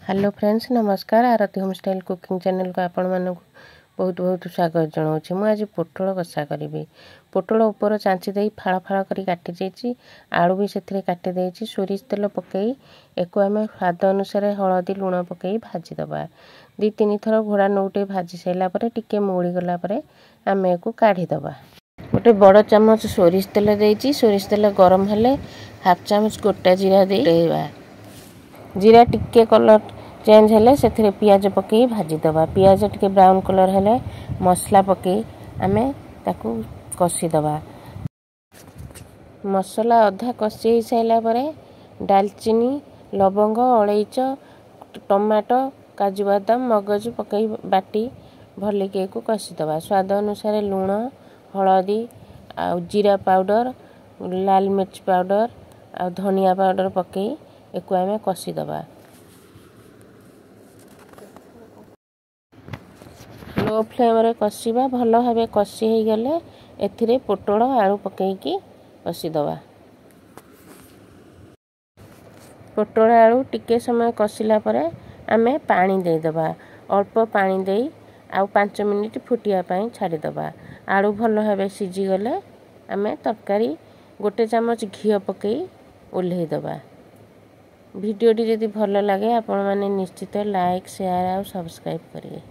Hello friends नमस्कार आरती home style cooking channel को आपण मानक बहुत बहुत स्वागत जनाऊँ। मुझे आज पोटल कषा करी। पोटल ऊपर चांची दे फाड़ फाड़ कर काटी देछि। आलू भी से काटी देछि। सोरिष तेल पकई एको आम स्वाद अनुसार हलदी लुण पकई भाजी दबा। 2-3 थर घोड़ा नौटे भाजी सारा टिके मौड़ी गला आम को काढ़ी दबा। गोटे बड़ चामच सोरिष तेल देछि। सोरिष तेल गरम हेले हाफ चामच गोटा जीरा देबा। जीरा टिके कलर चेंज हेले से पियाज पकई भाजी दबा। पियाज टिके ब्राउन कलर हेले मसला पकई आमे ताकू कषी दबा। मसला अधा कषी हो साइला परे दालचीनी लवंग अलैच टमाटो काजू बादाम मगज पकई बाटी भलिके को कषी दबा। स्वाद अनुसार लुण हलदी आ जीरा पाउडर लाल मिर्च पाउडर आ धनिया पाउडर पकई एको आमे कषी दबा। लो फ्लेम रे कषिबा। भल भाबे कषि हो गले एथिरे पोटल आलू पकईकी कषी दबा। पोटल आलू टिके समय कषिला परे आमे पानी दे दबा। अल्प पानी दे आ 5 मिनिट फुटिया पई छाड़ी दबा। आलू भल भाबे सिझी गले आमे तरकारी गोटे चामच घी पकई ओल्हे दबा। वीडियोटी जदि भल लगे आपण माने निश्चित लाइक शेयर और सब्सक्राइब करिए।